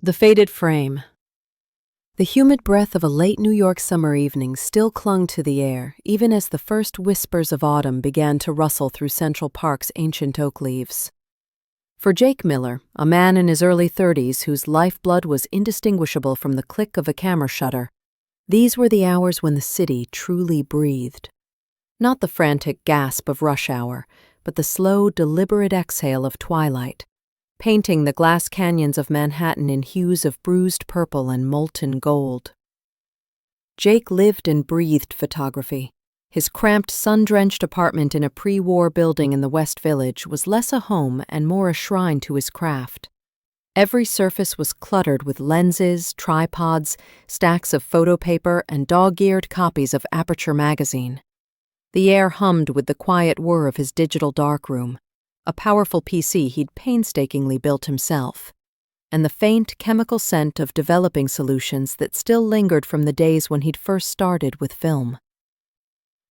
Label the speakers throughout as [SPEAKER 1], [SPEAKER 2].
[SPEAKER 1] The faded frame. The humid breath of a late New York summer evening still clung to the air, even as the first whispers of autumn began to rustle through Central Park's ancient oak leaves. For Jake Miller, a man in his early 30s whose lifeblood was indistinguishable from the click of a camera shutter, these were the hours when the city truly breathed. Not the frantic gasp of rush hour, but the slow, deliberate exhale of twilight, painting the glass canyons of Manhattan in hues of bruised purple and molten gold. Jake lived and breathed photography. His cramped, sun-drenched apartment in a pre-war building in the West Village was less a home and more a shrine to his craft. Every surface was cluttered with lenses, tripods, stacks of photo paper, and dog-eared copies of Aperture magazine. The air hummed with the quiet whir of his digital darkroom, a powerful PC he'd painstakingly built himself, and the faint chemical scent of developing solutions that still lingered from the days when he'd first started with film.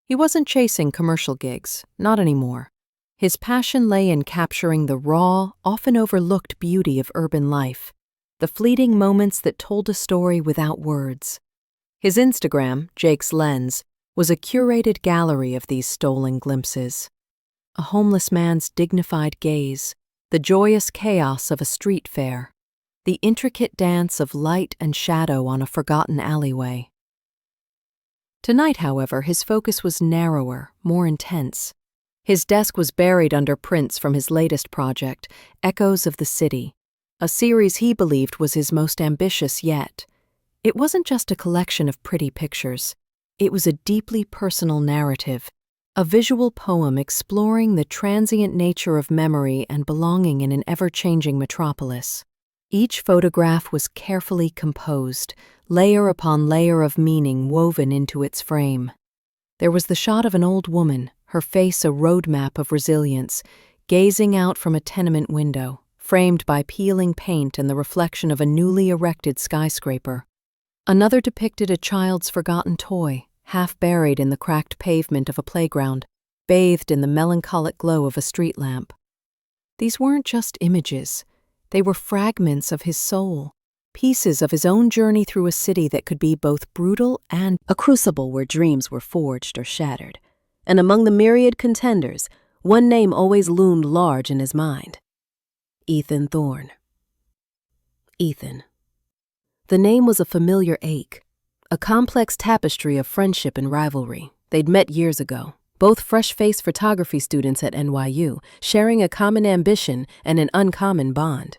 [SPEAKER 1] He wasn't chasing commercial gigs, not anymore. His passion lay in capturing the raw, often overlooked beauty of urban life, the fleeting moments that told a story without words. His Instagram, Jake's Lens, was a curated gallery of these stolen glimpses. A homeless man's dignified gaze, the joyous chaos of a street fair, the intricate dance of light and shadow on a forgotten alleyway. Tonight, however, his focus was narrower, more intense. His desk was buried under prints from his latest project, Echoes of the City, a series he believed was his most ambitious yet. It wasn't just a collection of pretty pictures. It was a deeply personal narrative, a visual poem exploring the transient nature of memory and belonging in an ever-changing metropolis. Each photograph was carefully composed, layer upon layer of meaning woven into its frame. There was the shot of an old woman, her face a roadmap of resilience, gazing out from a tenement window, framed by peeling paint and the reflection of a newly erected skyscraper. Another depicted a child's forgotten toy, half buried in the cracked pavement of a playground, bathed in the melancholic glow of a street lamp. These weren't just images. They were fragments of his soul, pieces of his own journey through a city that could be both brutal and
[SPEAKER 2] a crucible where dreams were forged or shattered. And among the myriad contenders, one name always loomed large in his mind: Ethan Thorne. Ethan. The name was a familiar ache, a complex tapestry of friendship and rivalry. They'd met years ago, both fresh-faced photography students at NYU, sharing a common ambition and an uncommon bond.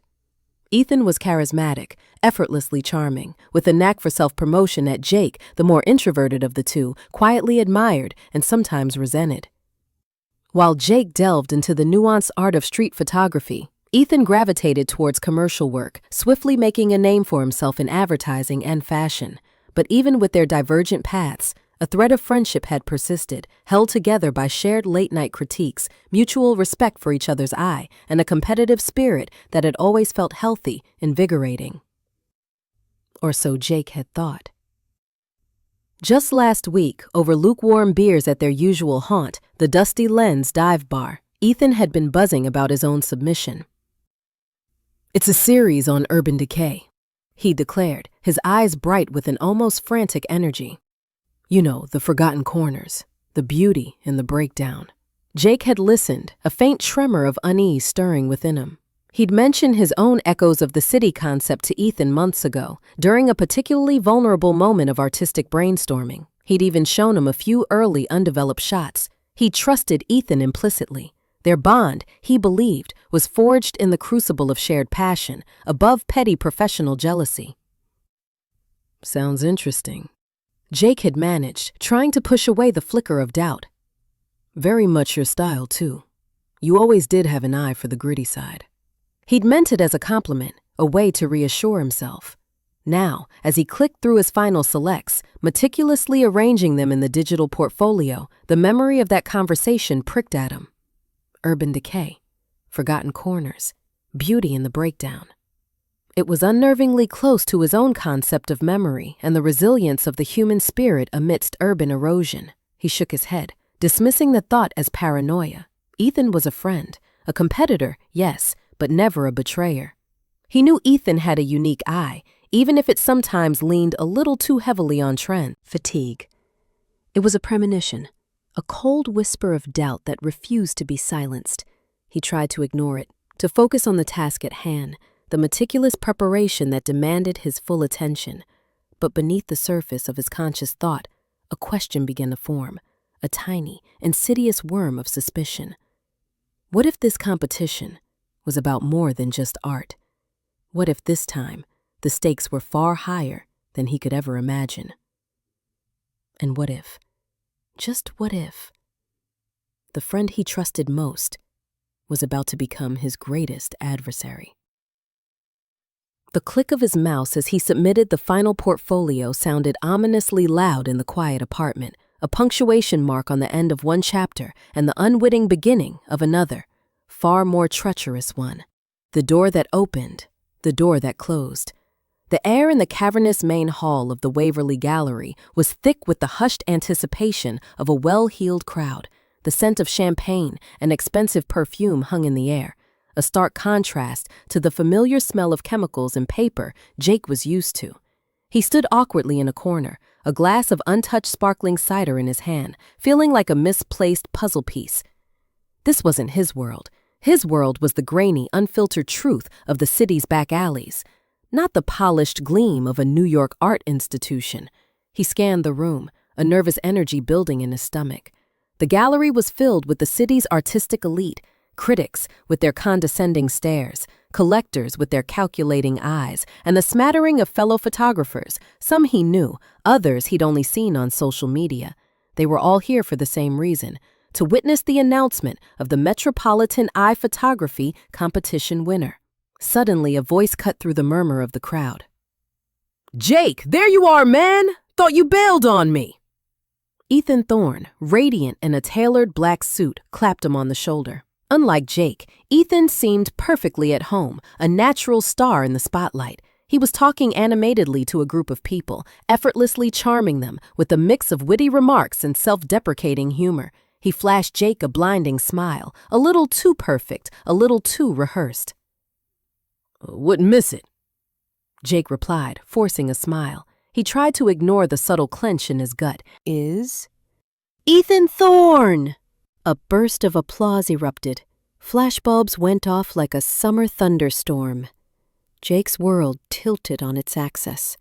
[SPEAKER 2] Ethan was charismatic, effortlessly charming, with a knack for self-promotion that Jake, the more introverted of the two, quietly admired and sometimes resented. While Jake delved into the nuanced art of street photography, Ethan gravitated towards commercial work, swiftly making a name for himself in advertising and fashion. But even with their divergent paths, a thread of friendship had persisted, held together by shared late-night critiques, mutual respect for each other's eye, and a competitive spirit that had always felt healthy, invigorating. Or so Jake had thought. Just last week, over lukewarm beers at their usual haunt, the Dusty Lens dive bar, Ethan had been buzzing about his own submission. "It's a series on urban decay," he declared, his eyes bright with an almost frantic energy. "You know, the forgotten corners, the beauty in the breakdown." Jake had listened, a faint tremor of unease stirring within him. He'd mentioned his own Echoes of the City concept to Ethan months ago, during a particularly vulnerable moment of artistic brainstorming. He'd even shown him a few early undeveloped shots. He trusted Ethan implicitly. Their bond, he believed, was forged in the crucible of shared passion, above petty professional jealousy. "Sounds interesting," Jake had managed, trying to push away the flicker of doubt. "Very much your style, too. You always did have an eye for the gritty side." He'd meant it as a compliment, a way to reassure himself. Now, as he clicked through his final selects, meticulously arranging them in the digital portfolio, the memory of that conversation pricked at him. Urban decay, forgotten corners, beauty in the breakdown. It was unnervingly close to his own concept of memory and the resilience of the human spirit amidst urban erosion. He shook his head, dismissing the thought as paranoia. Ethan was a friend, a competitor, yes, but never a betrayer. He knew Ethan had a unique eye, even if it sometimes leaned a little too heavily on trend. Fatigue. It was a premonition, a cold whisper of doubt that refused to be silenced. He tried to ignore it, to focus on the task at hand, the meticulous preparation that demanded his full attention. But beneath the surface of his conscious thought, a question began to form, a tiny, insidious worm of suspicion. What if this competition was about more than just art? What if this time the stakes were far higher than he could ever imagine? And what if, just what if, the friend he trusted most was about to become his greatest adversary? The click of his mouse as he submitted the final portfolio sounded ominously loud in the quiet apartment, a punctuation mark on the end of one chapter and the unwitting beginning of another, far more treacherous one. The door that opened, the door that closed. The air in the cavernous main hall of the Waverly Gallery was thick with the hushed anticipation of a well-heeled crowd. The scent of champagne and expensive perfume hung in the air, a stark contrast to the familiar smell of chemicals and paper Jake was used to. He stood awkwardly in a corner, a glass of untouched sparkling cider in his hand, feeling like a misplaced puzzle piece. This wasn't his world. His world was the grainy, unfiltered truth of the city's back alleys, not the polished gleam of a New York art institution. He scanned the room, a nervous energy building in his stomach. The gallery was filled with the city's artistic elite, critics with their condescending stares, collectors with their calculating eyes, and the smattering of fellow photographers, some he knew, others he'd only seen on social media. They were all here for the same reason, to witness the announcement of the Metropolitan Eye Photography competition winner. Suddenly, a voice cut through the murmur of the crowd. "Jake, there you are, man! Thought you bailed on me!" Ethan Thorne, radiant in a tailored black suit, clapped him on the shoulder. Unlike Jake, Ethan seemed perfectly at home, a natural star in the spotlight. He was talking animatedly to a group of people, effortlessly charming them with a mix of witty remarks and self-deprecating humor. He flashed Jake a blinding smile, a little too perfect, a little too rehearsed. "Wouldn't miss it," Jake replied, forcing a smile. He tried to ignore the subtle clench in his gut. "Is Ethan Thorne!" A burst of applause erupted. Flashbulbs went off like a summer thunderstorm. Jake's world tilted on its axis.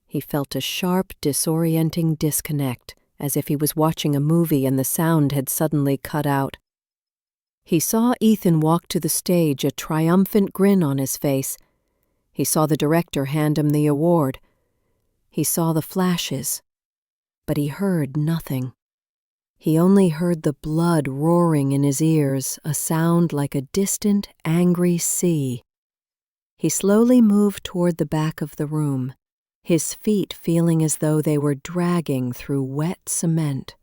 [SPEAKER 2] He felt a sharp, disorienting disconnect, as if he was watching a movie and the sound had suddenly cut out. He saw Ethan walk to the stage, a triumphant grin on his face. He saw the director hand him the award. He saw the flashes, but he heard nothing. He only heard the blood roaring in his ears, a sound like a distant, angry sea. He slowly moved toward the back of the room, his feet feeling as though they were dragging through wet cement.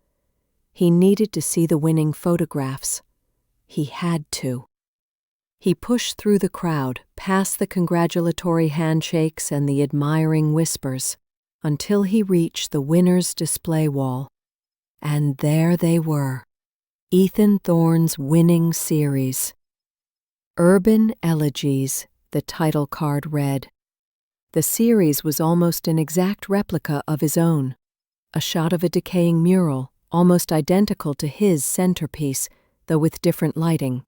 [SPEAKER 2] He needed to see the winning photographs. He had to. He pushed through the crowd, past the congratulatory handshakes and the admiring whispers, until he reached the winner's display wall. And there they were, Ethan Thorne's winning series. Urban Elegies, the title card read. The series was almost an exact replica of his own, a shot of a decaying mural, almost identical to his centerpiece, though with different lighting.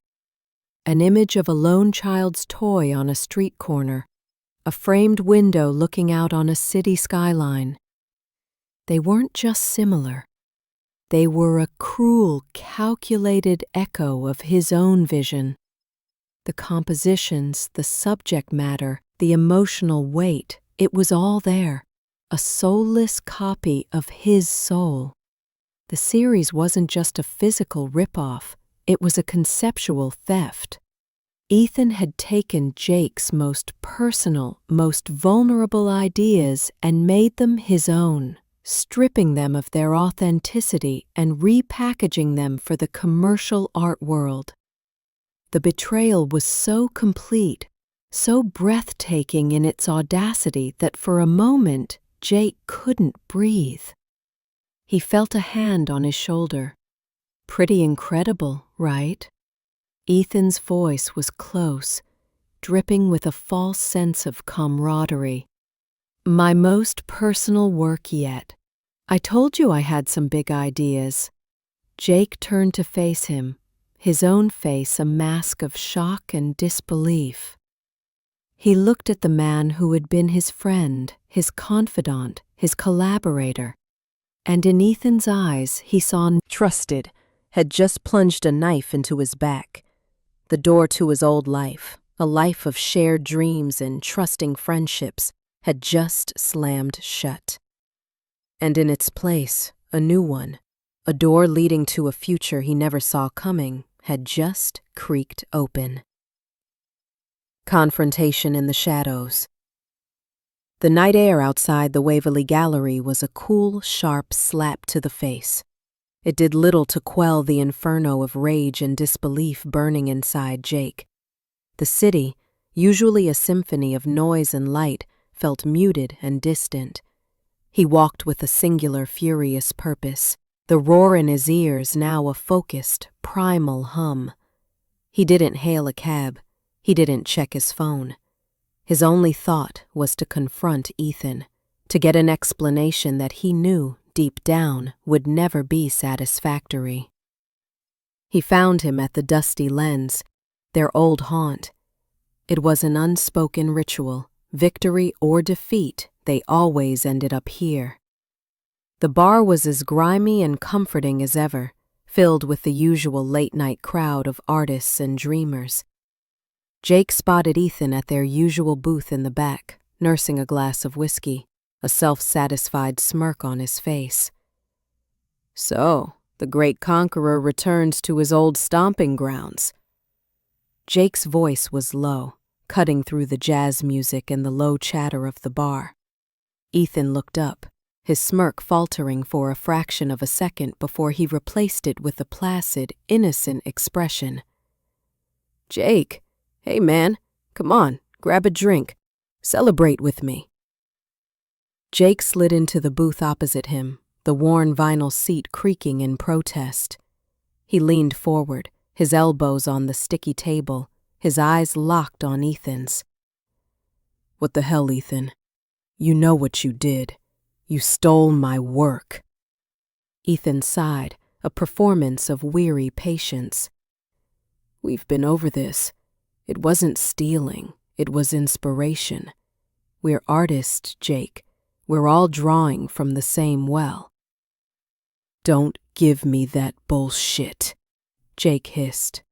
[SPEAKER 2] An image of a lone child's toy on a street corner, a framed window looking out on a city skyline. They weren't just similar. They were a cruel, calculated echo of his own vision. The compositions, the subject matter, the emotional weight, it was all there, a soulless copy of his soul. The series wasn't just a physical rip-off, it was a conceptual theft. Ethan had taken Jake's most personal, most vulnerable ideas and made them his own, stripping them of their authenticity and repackaging them for the commercial art world. The betrayal was so complete, so breathtaking in its audacity that for a moment Jake couldn't breathe. He felt a hand on his shoulder. "Pretty incredible, right?" Ethan's voice was close,
[SPEAKER 1] dripping with a false sense of camaraderie. My most personal work yet. I told you I had some big ideas. Jake turned to face him, his own face a mask of shock and disbelief. He looked at the man who had been his friend, his confidant, his collaborator, and in Ethan's eyes he saw
[SPEAKER 2] Trusted, had just plunged a knife into his back. The door to his old life, a life of shared dreams and trusting friendships, had just slammed shut. And in its place, a new one, a door leading to a future he never saw coming, had just creaked open. Confrontation in the shadows. The night air outside the Waverly Gallery was a cool, sharp slap to the face. It did little to quell the inferno of rage and disbelief burning inside Jake. The city, usually a symphony of noise and light, felt muted and distant. He walked with a singular, furious purpose, the roar in his ears now a focused, primal hum. He didn't hail a cab. He didn't check his phone. His only thought was to confront Ethan, to get an explanation that he knew, deep down, would never be satisfactory. He found him at the Dusty Lens, their old haunt. It was an unspoken ritual. Victory or defeat, they always ended up here. The bar was as grimy and comforting as ever, filled with the usual late-night crowd of artists and dreamers. Jake spotted Ethan at their usual booth in the back, nursing a glass of whiskey, a self-satisfied smirk on his face. So, the great conqueror returns to his old stomping grounds. Jake's voice was low, cutting through the jazz music and the low chatter of the bar. Ethan looked up, his smirk faltering for a fraction of a second before he replaced it with a placid, innocent expression. "Jake, hey man, come on, grab a drink. Celebrate with me." Jake slid into the booth opposite him, the worn vinyl seat creaking in protest. He leaned forward, his elbows on the sticky table, his eyes locked on Ethan's. "What the hell, Ethan? You know what you did. You stole my work." Ethan sighed, a performance of weary patience. "We've been over this. It wasn't stealing, it was inspiration. We're artists, Jake. We're all drawing from the same well." "Don't give me that bullshit," Jake hissed.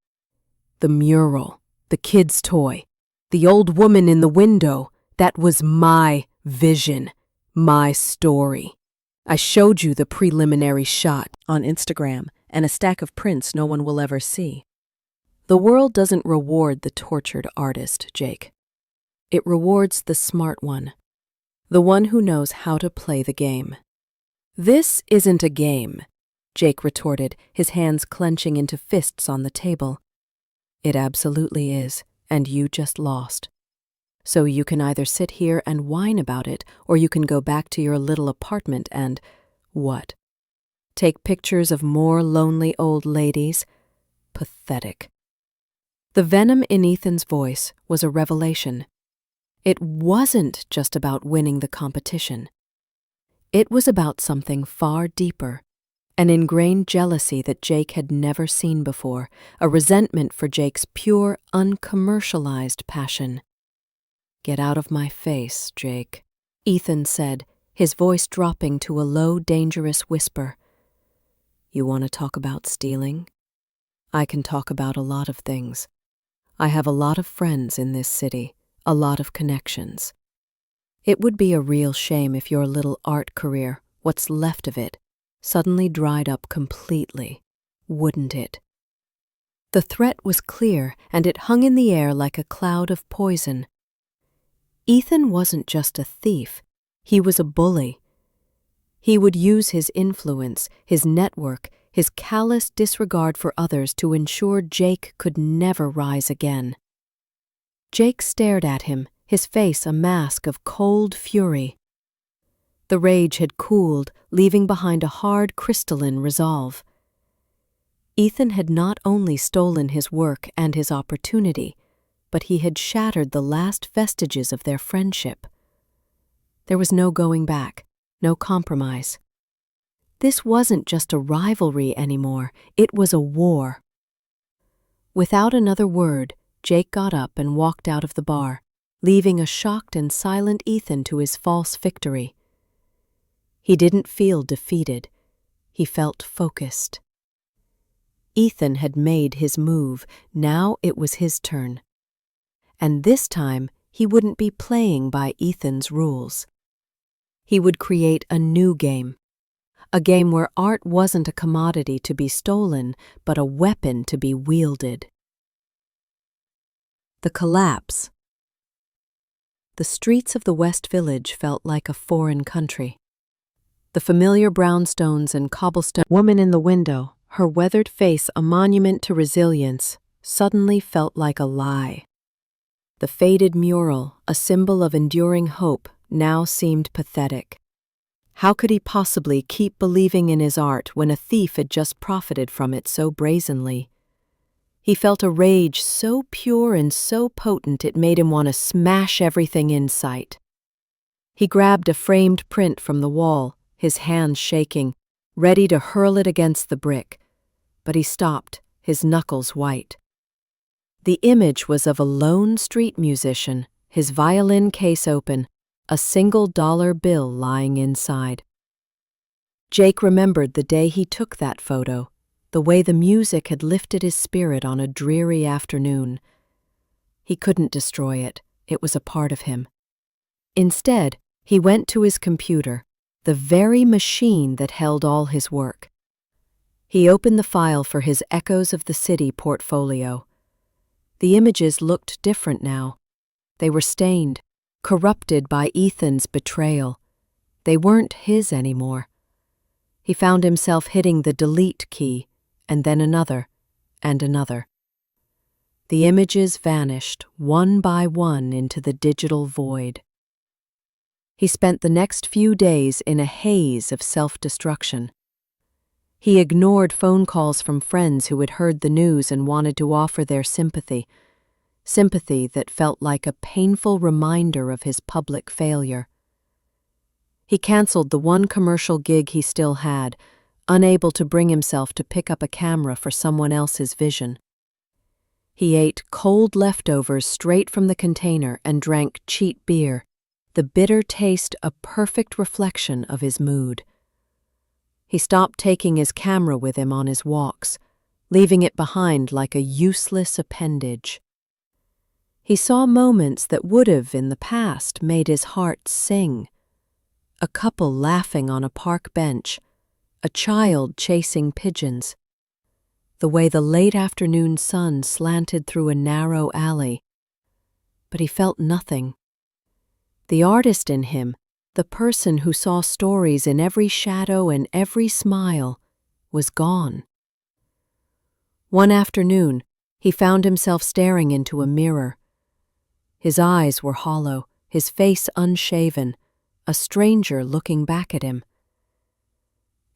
[SPEAKER 2] "The mural, the kid's toy, the old woman in the window, that was my vision, my story. I showed you the preliminary shot on Instagram and a stack of prints no one will ever see. The world doesn't reward the tortured artist, Jake. It rewards the smart one, the one who knows how to play the game." "This isn't a game," Jake retorted, his hands clenching into fists on the table. "It absolutely is, and you just lost. So you can either sit here and whine about it, or you can go back to your little apartment and, what? Take pictures of more lonely old ladies? Pathetic." The venom in Ethan's voice was a revelation. It wasn't just about winning the competition. It was about something far deeper, an ingrained jealousy that Jake had never seen before, a resentment for Jake's pure, uncommercialized passion. "Get out of my face, Jake," Ethan said, his voice dropping to a low, dangerous whisper. "You want to talk about stealing? I can talk about a lot of things. I have a lot of friends in this city, a lot of connections. It would be a real shame if your little art career, what's left of it, suddenly dried up completely, wouldn't it?" The threat was clear, and it hung in the air like a cloud of poison. Ethan wasn't just a thief, he was a bully. He would use his influence, his network, his callous disregard for others to ensure Jake could never rise again. Jake stared at him, his face a mask of cold fury. The rage had cooled, leaving behind a hard, crystalline resolve. Ethan had not only stolen his work and his opportunity,
[SPEAKER 1] but he had shattered the last vestiges of their friendship. There was no going back, no compromise. This wasn't just a rivalry anymore, it was a war. Without another word, Jake got up and walked out of the bar, leaving a shocked and silent Ethan to his false victory. He didn't feel defeated. He felt focused. Ethan had made his move. Now it was his turn. And this time, he wouldn't be playing by Ethan's rules. He would create a new game. A game where art wasn't a commodity to be stolen, but a weapon to be wielded. The collapse. The streets of the West Village felt like a foreign country. The familiar brownstones and cobblestone woman in the window, her weathered face a monument to resilience, suddenly felt like a lie. The faded mural, a symbol of enduring hope, now seemed pathetic. How could he possibly keep believing in his art when a thief had just profited from it so brazenly? He felt a rage so pure and so potent it made him want to smash everything in sight. He grabbed a framed print from the wall, his hands shaking, ready to hurl it against the brick, but he stopped, his knuckles white. The image was of a lone street musician, his violin case open, a $1 bill lying inside. Jake remembered the day he took that photo, the way the music had lifted his spirit on a dreary afternoon. He couldn't destroy it. It was a part of him. Instead, he went to his computer, the very machine that held all his work. He opened the file for his Echoes of the City portfolio. The images looked different now. They were stained, corrupted by Ethan's betrayal. They weren't his anymore. He found himself hitting the delete key, and then another, and another. The images vanished, one by one, into the digital void. He spent the next few days in a haze of self-destruction. He ignored phone calls from friends who had heard the news and wanted to offer their sympathy that felt like a painful reminder of his public failure. He canceled the one commercial gig he still had, unable to bring himself to pick up a camera for someone else's vision. He ate cold leftovers straight from the container and drank cheap beer, the bitter taste a perfect reflection of his mood. He stopped taking his camera with him on his walks, leaving it behind like a useless appendage. He saw moments that would have, in the past, made his heart sing. A couple laughing on a park bench, a child chasing pigeons, the way the late afternoon sun slanted through a narrow alley. But he felt nothing. The artist in him, the person who saw stories in every shadow and every smile, was gone. One afternoon, he found himself staring into a mirror. His eyes were hollow, his face unshaven, a stranger looking back at him.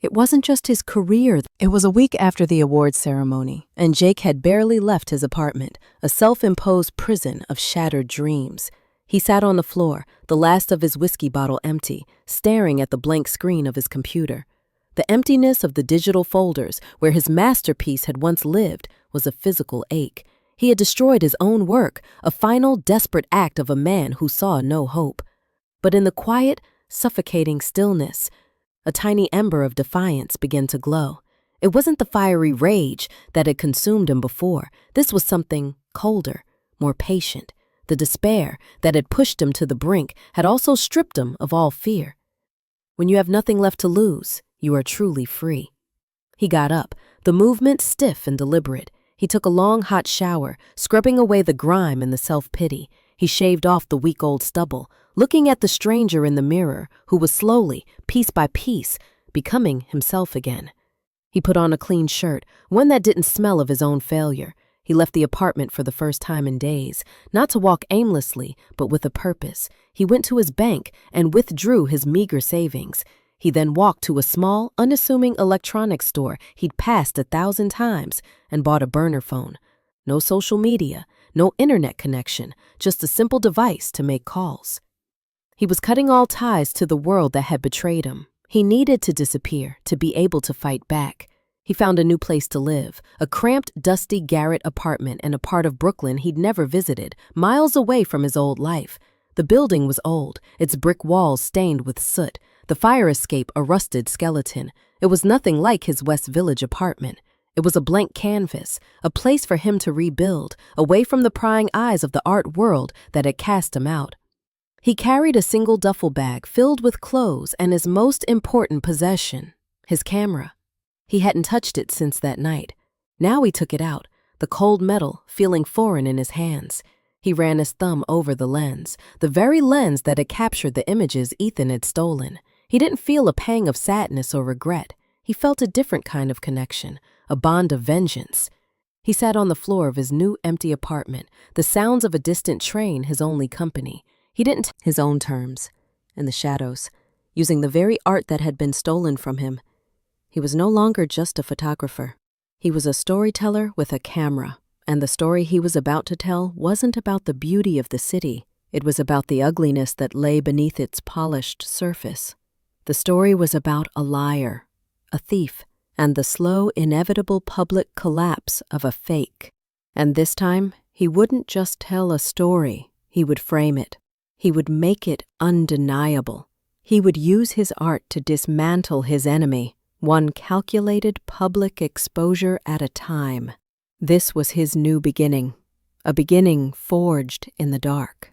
[SPEAKER 1] It wasn't just his career. It was a week after the awards ceremony, and Jake had barely left his apartment, a self-imposed prison of shattered dreams. He sat on the floor, the last of his whiskey bottle empty, staring at the blank screen of his computer. The emptiness of the digital folders where his masterpiece had once lived was a physical ache. He had destroyed his own work, a final, desperate act of a man who saw no hope. But in the quiet, suffocating stillness, a tiny ember of defiance began to glow. It wasn't the fiery rage that had consumed him before. This was something colder, more patient. The despair that had pushed him to the brink had also stripped him of all fear. When you have nothing left to lose, you are truly free. He got up, the movement stiff and deliberate. He took a long, hot shower, scrubbing away the grime and the self-pity. He shaved off the week-old stubble, looking at the stranger in the mirror, who was slowly, piece by piece, becoming himself again. He put on a clean shirt, one that didn't smell of his own failure. He left the apartment for the first time in days, not to walk aimlessly, but with a purpose. He went to his bank and withdrew his meager savings. He then walked to a small, unassuming electronics store he'd passed 1,000 times and bought a burner phone. No social media,
[SPEAKER 2] no internet connection, just a simple device to make calls. He was cutting all ties to the world that had betrayed him. He needed to disappear to be able to fight back. He found a new place to live, a cramped, dusty garret apartment in a part of Brooklyn he'd never visited, miles away from his old life. The building was old, its brick walls stained with soot, the fire escape a rusted skeleton. It was nothing like his West Village apartment. It was a blank canvas, a place for him to rebuild, away from the prying eyes of the art world that had cast him out. He carried a single duffel bag filled with clothes and his most important possession, his camera. He hadn't touched it since that night. Now he took it out, the cold metal feeling foreign in his hands. He ran his thumb over the lens, the very lens that had captured the images Ethan had stolen. He didn't feel a pang of sadness or regret. He felt a different kind of connection, a bond of vengeance. He sat on the floor of his new empty apartment, the sounds of a distant train his only company. He didn't his own terms, in the shadows, using the very art that had been stolen from him. He was no longer just a photographer. He was a storyteller with a camera, and the story he was about to tell wasn't about the beauty of the city. It was about the ugliness that lay beneath its polished surface. The story was about a liar, a thief, and the slow, inevitable public collapse of a fake. And this time, he wouldn't just tell a story, he would frame it. He would make it undeniable. He would use his art to dismantle his enemy, one calculated public exposure at a time. This was his new beginning, a beginning forged in the dark.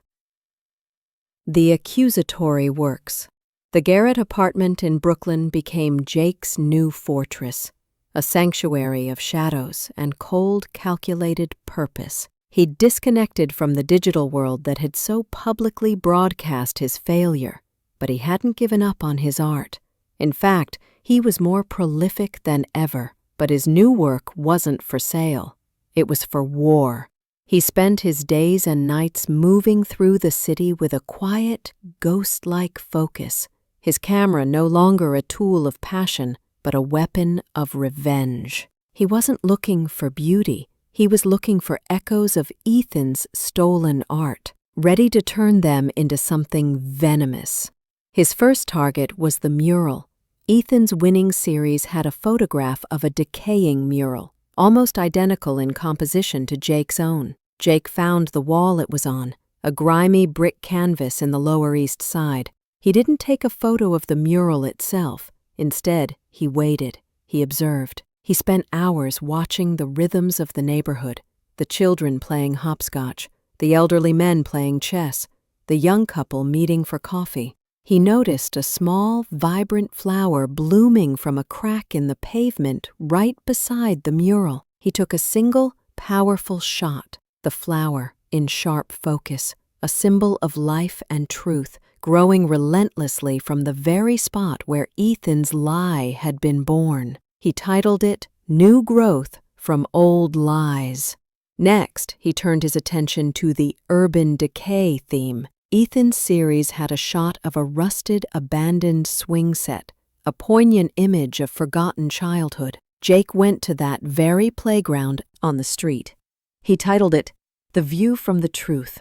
[SPEAKER 2] The accusatory works. The garret apartment in Brooklyn became Jake's new fortress, a sanctuary of shadows and cold, calculated purpose. He'd disconnected from the digital world that had so publicly broadcast his failure, but he hadn't given up on his art. In fact, he was more prolific than ever, but his new work wasn't for sale. It was for war. He spent his days and nights moving through the city with a quiet, ghost-like focus, his camera no longer a tool of passion, but a weapon of revenge. He wasn't looking for beauty. He was looking for echoes of Ethan's stolen art, ready to turn them into something venomous. His first target was the mural. Ethan's winning series had a photograph of a decaying mural, almost identical in composition to Jake's own. Jake found the wall it was on, a grimy brick canvas in the Lower East Side. He didn't take a photo of the mural itself. Instead, he waited. He observed. He spent hours watching the rhythms of the neighborhood, the children playing hopscotch, the elderly men playing chess, the young couple meeting for coffee. He noticed a small, vibrant flower blooming from a crack in the pavement right beside the mural. He took a single, powerful shot, the flower in sharp focus, a symbol of life and truth, growing relentlessly from the very spot where Ethan's lie had been born. He titled it, New Growth from Old Lies. Next, he turned his attention to the urban decay theme. Ethan's series had a shot of a rusted, abandoned swing set, a poignant image of forgotten childhood. Jake went to that very playground on the street. He titled it, The View from the Truth.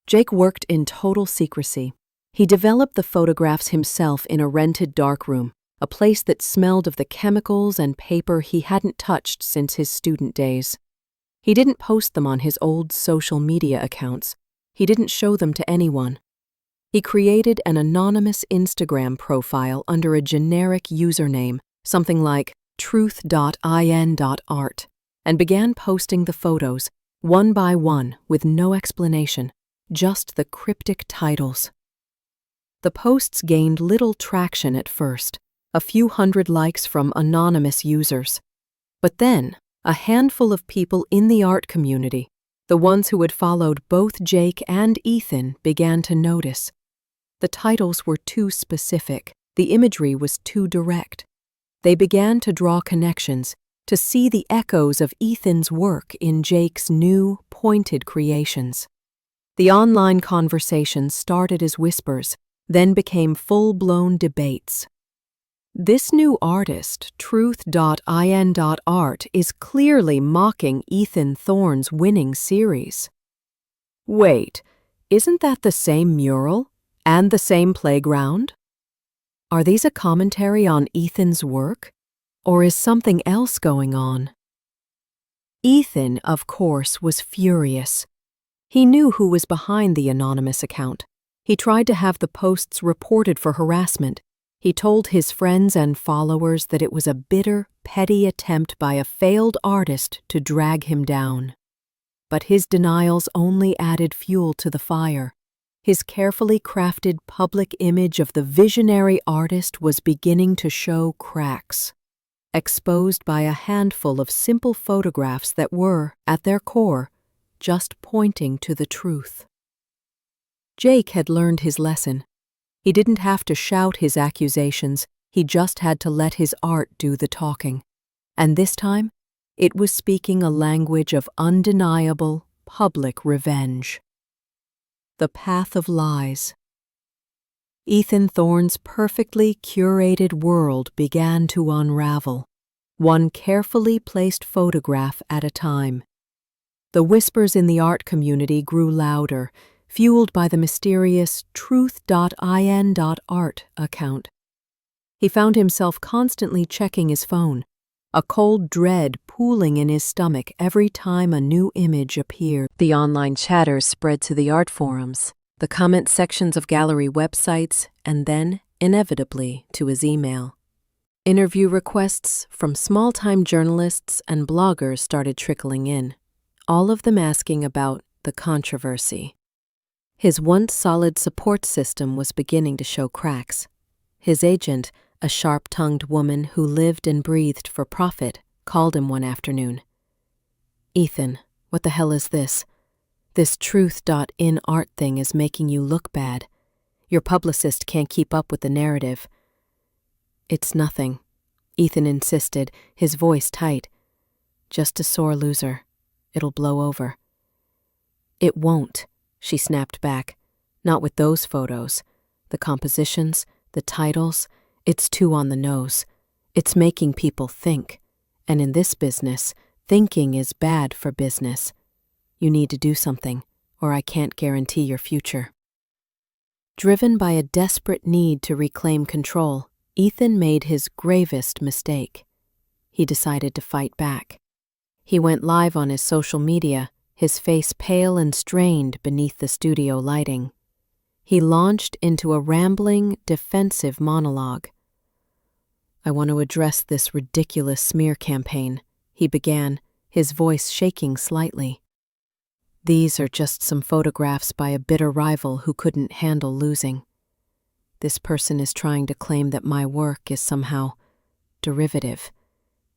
[SPEAKER 2] Jake worked in total secrecy. He developed the photographs himself in a rented darkroom, a place that smelled of the chemicals and paper he hadn't touched since his student days. He didn't post them on his old social media accounts. He didn't show them to anyone. He created an anonymous Instagram profile under a generic username, something like truth.in.art, and began posting the photos, one by one, with no explanation, just the cryptic titles. The posts gained little traction at first, a few hundred likes from anonymous users. But then, a handful of people in the art community, the ones who had followed both Jake and Ethan, began to notice. The titles were too specific. The imagery was too direct. They began to draw connections, to see the echoes of Ethan's work in Jake's new, pointed creations. The online conversations started as whispers, then became full-blown debates.
[SPEAKER 1] This new artist, truth.in.art, is clearly mocking Ethan Thorne's winning series. Wait, isn't that the same mural and the same playground? Are these a commentary on Ethan's work, or is something else going on? Ethan, of course, was furious. He knew who was behind the anonymous account. He tried to have the posts reported for harassment. He told his friends and followers that it was a bitter, petty attempt by a failed artist to drag him down. But his denials only added fuel to the fire. His carefully crafted public image of the visionary artist was beginning to show cracks, exposed by a handful of simple photographs that were, at their core, just pointing to the truth. Jake had learned his lesson. He didn't have to shout his accusations, he just had to let his art do the talking. And this time, it was speaking a language of undeniable, public revenge. The path of lies. Ethan Thorne's perfectly curated world began to unravel, one carefully placed photograph at a time. The whispers in the art community grew louder, fueled by the mysterious truth.in.art account. He found himself constantly checking his phone, a cold dread pooling in his stomach every time a new image appeared. The online chatter spread to the art forums, the comment sections of gallery websites, and then, inevitably, to his email. Interview requests from small-time journalists and bloggers started trickling in, all of them asking about the controversy. His once solid support system was beginning to show cracks. His agent, a sharp-tongued woman who lived and breathed for profit, called him one afternoon. "Ethan, what the hell is this? This truth.in art thing is making you look bad. Your publicist can't keep up with the narrative." "It's nothing," Ethan insisted, his voice tight. "Just a sore loser. It'll blow over." "It won't," she snapped back. "Not with those photos. The compositions, the titles, it's too on the nose. It's making people think. And in this business, thinking is bad for business. You need to do something, or I can't guarantee your future." Driven by a desperate need to reclaim control, Ethan made his gravest mistake. He decided to fight back. He went live on his social media, his face pale and strained beneath the studio lighting. He launched into a rambling, defensive monologue. "I want to address this ridiculous smear campaign," he began, his voice shaking slightly. "These are just some photographs by a bitter rival who couldn't handle losing. This person is trying to claim that my work is somehow derivative.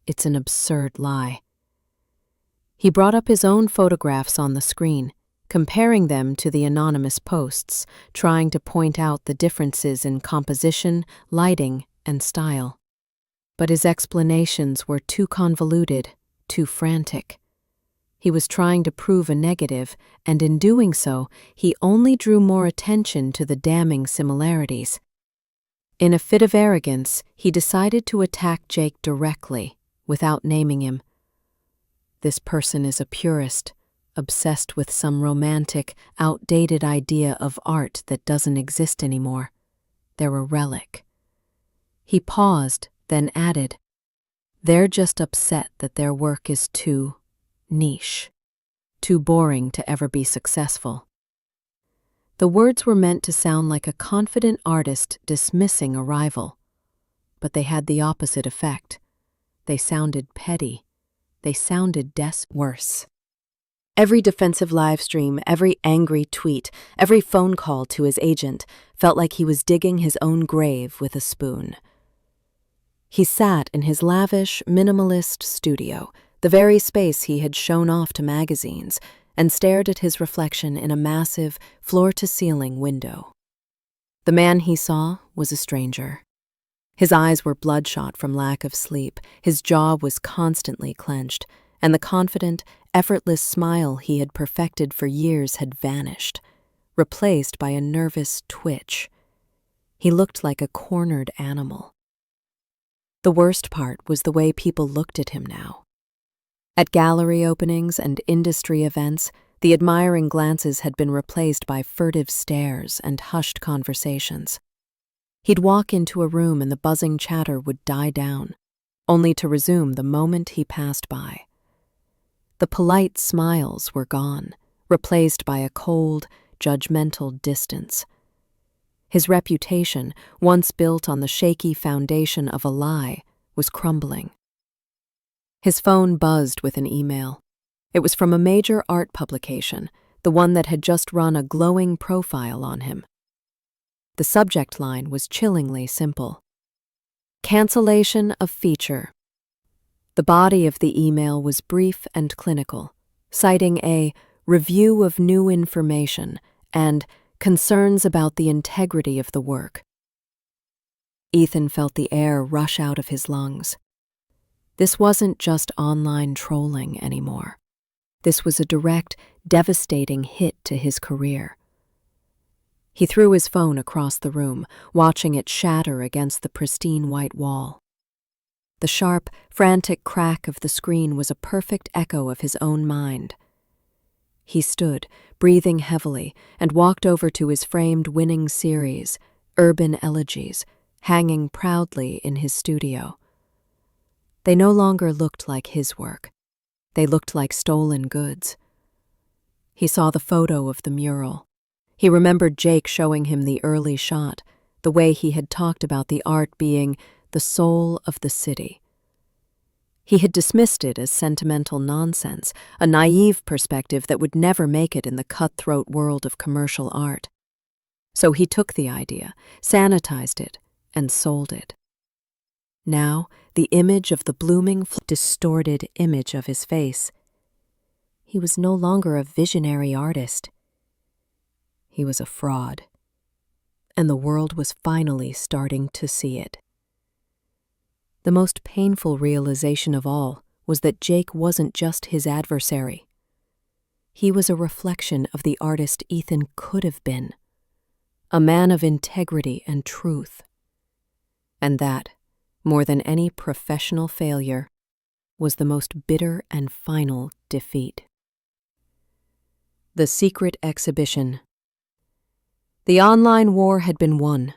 [SPEAKER 1] It's an absurd lie." He brought up his own photographs on the screen, comparing them to the anonymous posts, trying to point out the differences in composition, lighting, and style. But his explanations were too convoluted, too frantic. He was trying to prove a negative, and in doing so, he only drew more attention to the damning similarities. In a fit of arrogance, he decided to attack Jake directly, without naming him. "This person is a purist, obsessed with some romantic, outdated idea of art that doesn't exist anymore. They're a relic." He paused, then added, "They're just upset that their work is too niche, too boring to ever be successful." The words were meant to sound like a confident artist dismissing a rival, but they had the opposite effect. They sounded petty. They sounded worse. Every defensive livestream, every angry tweet, every phone call to his agent felt like he was digging his own grave with a spoon. He sat in his lavish, minimalist studio, the very space he had shown off to magazines, and stared at his reflection in a massive, floor-to-ceiling window. The man he saw was a stranger. His eyes were bloodshot from lack of sleep, his jaw was constantly clenched, and the confident, effortless smile he had perfected for years had vanished, replaced by a nervous twitch. He looked like a cornered animal. The worst part was the way people looked at him now. At gallery openings and industry events, the admiring glances had been replaced by furtive stares and hushed conversations. He'd walk into a room and the buzzing chatter would die down, only to resume the moment he passed by. The polite smiles were gone, replaced by a cold, judgmental distance. His reputation, once built on the shaky foundation of a lie, was crumbling. His phone buzzed with an email. It was from a major art publication, the one that had just run a glowing profile on him. The subject line was chillingly simple. Cancellation of feature. The body of the email was brief and clinical, citing a review of new information and concerns about the integrity of the work. Ethan felt the air rush out of his lungs. This wasn't just online trolling anymore. This was a direct, devastating hit to his career. He threw his phone across the room, watching it shatter against the pristine white wall. The sharp, frantic crack of the screen was a perfect echo of his own mind. He stood, breathing heavily, and walked over to his framed winning series, Urban Elegies, hanging proudly in his studio. They no longer looked like his work. They looked like stolen goods. He saw the photo of the mural. He remembered Jake showing him the early shot, the way he had talked about the art being the soul of the city. He had dismissed it as sentimental nonsense, a naive perspective that would never make it in the cutthroat world of commercial art. So he took the idea, sanitized it, and sold it. Now, the image of the blooming, distorted image of his face. He was no longer a visionary artist. He was a fraud. And the world was finally starting to see it. The most painful realization of all was that Jake wasn't just his adversary. He was a reflection of the artist Ethan could have been, a man of integrity and truth. And that, more than any professional failure, was the most bitter and final defeat. The secret exhibition. The online war had been won.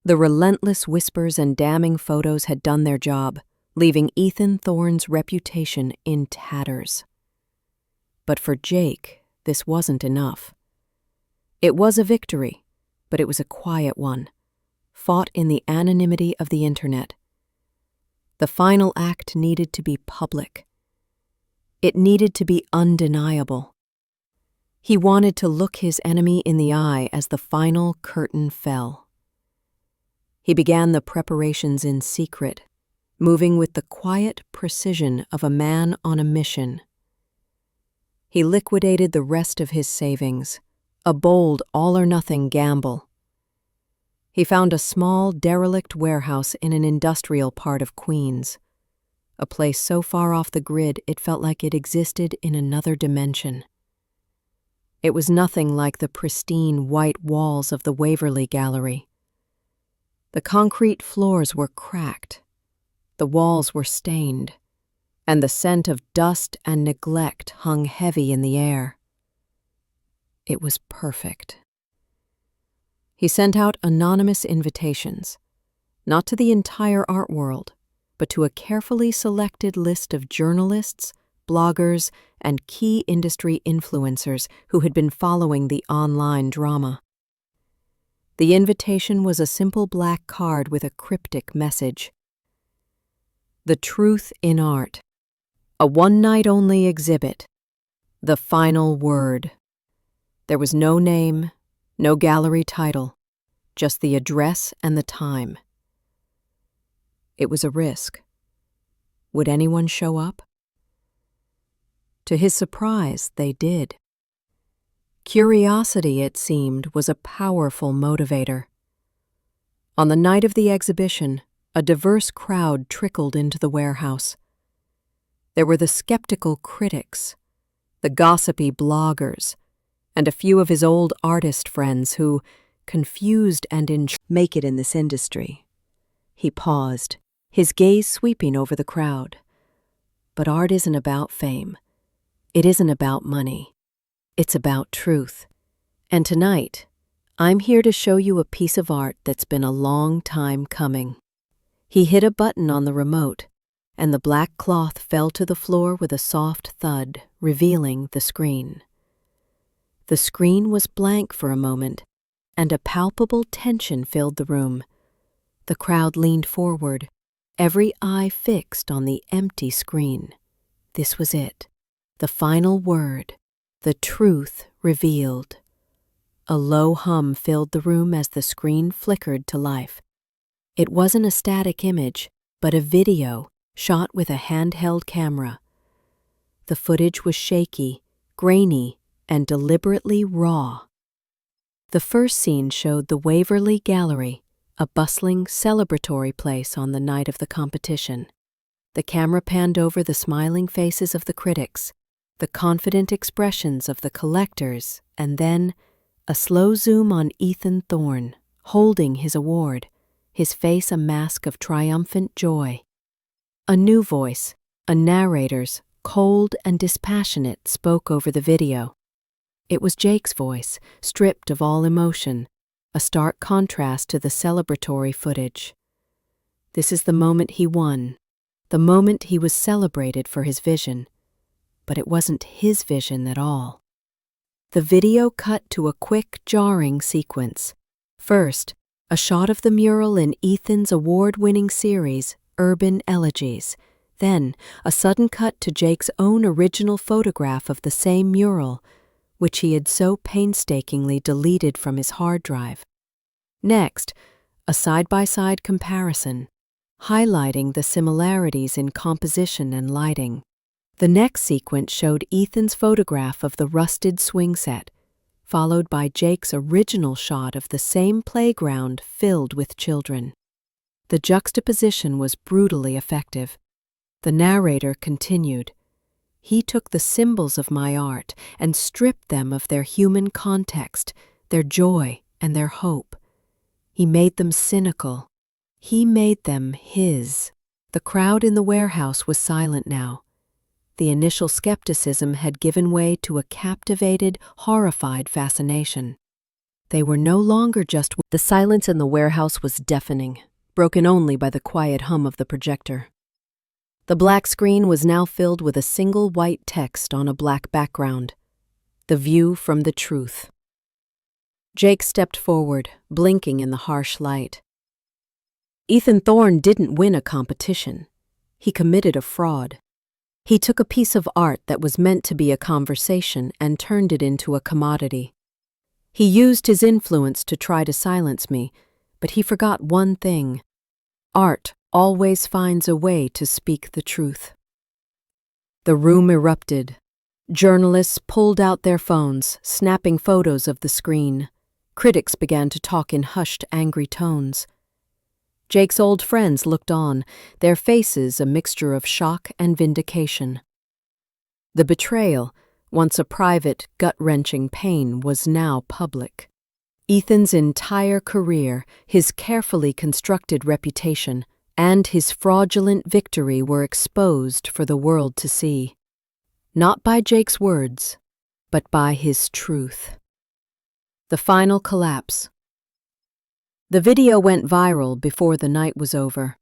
[SPEAKER 1] The relentless whispers and damning photos had done their job, leaving Ethan Thorne's reputation in tatters. But for Jake, this wasn't enough. It was a victory, but it was a quiet one, fought in the anonymity of the internet. The final act needed to be public. It needed to be undeniable. He wanted to look his enemy in the eye as the final curtain fell. He began the preparations in secret, moving with the quiet precision of a man on a mission. He liquidated the rest of his savings, a bold all-or-nothing gamble. He found a small, derelict warehouse in an industrial part of Queens, a place so far off the grid it felt like it existed in another dimension. It was nothing like the pristine white walls of the Waverly Gallery. The concrete floors were cracked, the walls were stained, and the scent of dust and neglect hung heavy in the air. It was perfect. He sent out anonymous invitations, not to the entire art world, but to a carefully selected list of journalists, bloggers, and key industry influencers who had been following the online drama. The invitation was a simple black card with a cryptic message. The Truth in Art. A one-night-only exhibit. The final word. There was no name, no gallery title, just the address and the time. It was a risk. Would anyone show up? To his surprise, they did. Curiosity, it seemed, was a powerful motivator. On the night of the exhibition, a diverse crowd trickled into the warehouse. There were the skeptical critics, the gossipy bloggers, and a few of his old artist friends who, confused and make it in this industry. He paused,
[SPEAKER 2] his gaze sweeping over the crowd. But art isn't about fame. It isn't about money. It's about truth. And tonight, I'm here to show you a piece of art that's been a long time coming. He hit a button on the remote, and the black cloth fell to the floor with a soft thud, revealing the screen. The screen was blank for a moment, and a palpable tension filled the room. The crowd leaned forward, every eye fixed on the empty screen. This was it, the final word, the truth revealed. A low hum filled the room as the screen flickered to life. It wasn't a static image, but a video shot with a handheld camera. The footage was shaky, grainy, and deliberately raw. The first scene showed the Waverly Gallery, a bustling, celebratory place on the night of the competition. The camera panned over the smiling faces of the critics, the confident expressions of the collectors, and then a slow zoom on Ethan Thorne, holding his award, his face a mask of triumphant joy. A new voice, a narrator's, cold and dispassionate, spoke over the video. It was Jake's voice, stripped of all emotion, a stark contrast to the celebratory footage. This is the moment he won, the moment he was celebrated for his vision. But it wasn't his vision at all. The video cut to a quick, jarring sequence. First, a shot of the mural in Ethan's award-winning series, Urban Elegies. Then, a sudden cut to Jake's own original photograph of the same mural, which he had so painstakingly deleted from his hard drive. Next, a side-by-side comparison, highlighting the similarities in composition and lighting. The next sequence showed Ethan's photograph of the rusted swing set, followed by Jake's original shot of the same playground filled with children. The juxtaposition was brutally effective. The narrator continued, "He took the symbols of my art and stripped them of their human context, their joy and their hope. He made them cynical. He made them his." The crowd in the warehouse was silent now. The initial skepticism had given way to a captivated, horrified fascination. They were no longer just— The silence in the warehouse was deafening, broken only by the quiet hum of the projector. The black screen was now filled with a single white text on a black background. The view from the truth. Jake stepped forward, blinking in the harsh light. Ethan Thorne didn't win a competition. He committed a fraud. He took a piece of art that was meant to be a conversation and turned it into a commodity. He used his influence to try to silence me, but he forgot one thing. Art always finds a way to speak the truth. The room erupted. Journalists pulled out their phones, snapping photos of the screen. Critics began to talk in hushed, angry tones. Jake's old friends looked on, their faces a mixture of shock and vindication. The betrayal, once a private, gut-wrenching pain, was now public. Ethan's entire career, his carefully constructed reputation, and his fraudulent victory were exposed for the world to see. Not by Jake's words, but by his truth. The final collapse. The video went viral before the night was over.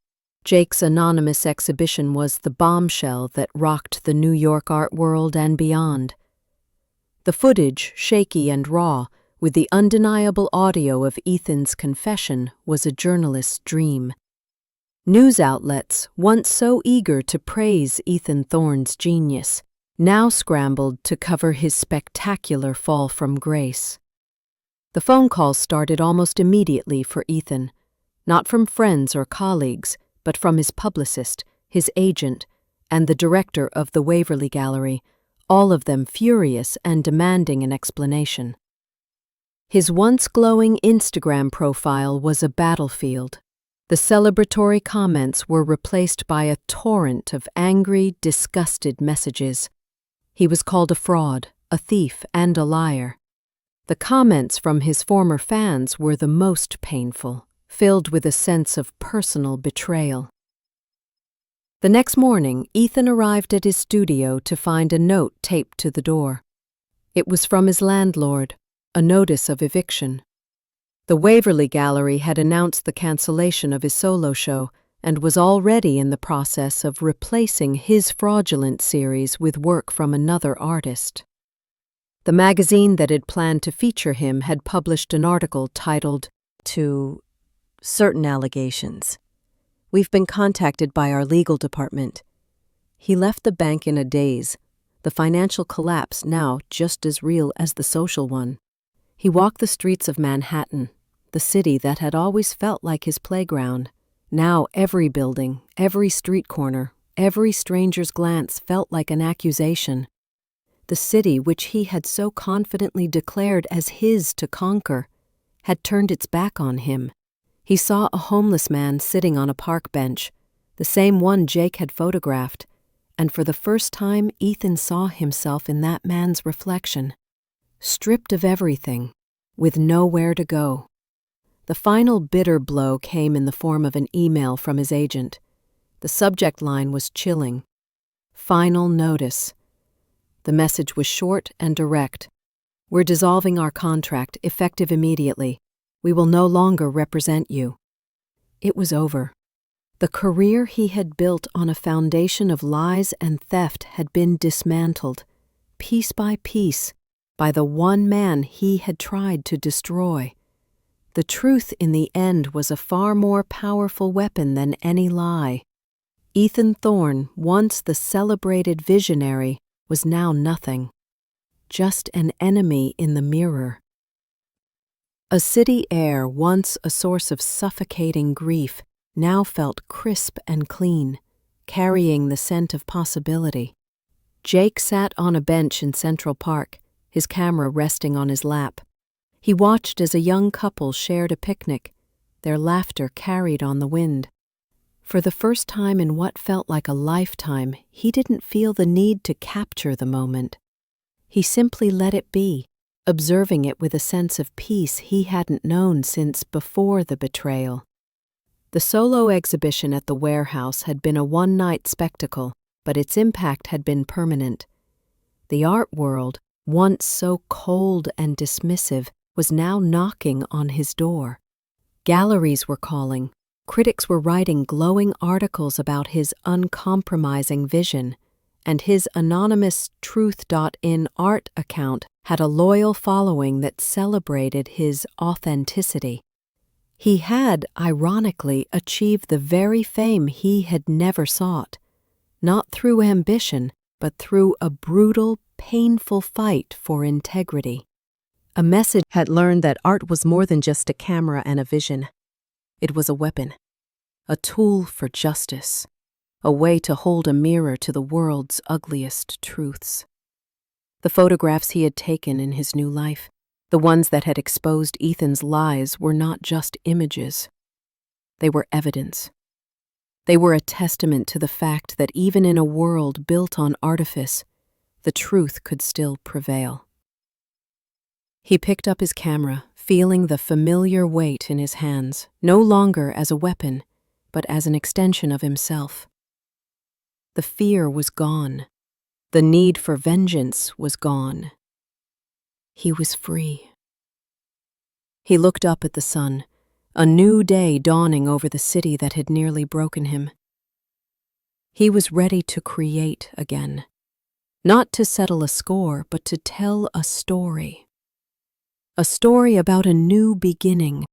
[SPEAKER 2] Jake's anonymous exhibition was the bombshell that rocked the New York art world and beyond. The footage, shaky and raw, with the undeniable audio of Ethan's confession, was a journalist's dream. News outlets, once so eager to praise Ethan Thorne's genius, now scrambled to cover his spectacular fall from grace. The phone calls started almost immediately for Ethan, not from friends or colleagues, but from his publicist, his agent, and the director of the Waverly Gallery, all of them furious and demanding an explanation. His once glowing Instagram profile was a battlefield. The celebratory comments were replaced by a torrent of angry, disgusted messages. He was called a fraud, a thief, and a liar. The comments from his former fans were the most painful, filled with a sense of personal betrayal.
[SPEAKER 1] The next morning, Ethan arrived at his studio to find a note taped to the door. It was from his landlord, a notice of eviction. The Waverly Gallery had announced the cancellation of his solo show and was already in the process of replacing his fraudulent series with work from another artist. The magazine that had planned to feature him had published an article titled, "To certain allegations. We've been contacted by our legal department." He left the bank in a daze, the financial collapse now just as real as the social one. He walked the streets of Manhattan, the city that had always felt like his playground. Now every building, every street corner, every stranger's glance felt like an accusation. The city which he had so confidently declared as his to conquer had turned its back on him. He saw a homeless man sitting on a park bench, the same one Jake had photographed, and for the first time Ethan saw himself in that man's reflection. Stripped of everything, with nowhere to go. The final bitter blow came in the form of an email from his agent. The subject line was chilling. Final notice. The message was short and direct. "We're dissolving our contract, effective immediately. We will no longer represent you." It was over. The career he had built on a foundation of lies and theft had been dismantled, piece by piece, by the one man he had tried to destroy. The truth in the end was a far more powerful weapon than any lie. Ethan Thorne, once the celebrated visionary, was now nothing. Just an enemy in the mirror. A city air, once a source of suffocating grief, now felt crisp and clean, carrying the scent of possibility. Jake sat on a bench in Central Park, his camera resting on his lap. He watched as a young couple shared a picnic, their laughter carried on the wind. For the first time in what felt like a lifetime, he didn't feel the need to capture the moment. He simply let it be, observing it with a sense of peace he hadn't known since before the betrayal. The solo exhibition at the warehouse had been a one-night spectacle, but its impact had been permanent. The art world, once so cold and dismissive, was now knocking on his door. Galleries were calling. Critics were writing glowing articles about his uncompromising vision, and his anonymous Truth.in art account had a loyal following that celebrated his authenticity. He had, ironically, achieved the very fame he had never sought, not through ambition, but through a brutal, painful fight for integrity. A message had learned that art was more than just a camera and a vision. It was a weapon, a tool for justice, a way to hold a mirror to the world's ugliest truths. The photographs he had taken in his new life, the ones that had exposed Ethan's lies, were not just images. They were evidence. They were a testament to the fact that even in a world built on artifice, the truth could still prevail. He picked up his camera, feeling the familiar weight in his hands, no longer as a weapon, but as an extension of himself. The fear was gone. The need for vengeance was gone. He was free. He looked up at the sun, a new day dawning over the city that had nearly broken him. He was ready to create again, not to settle a score, but to tell a story. A story about a new beginning,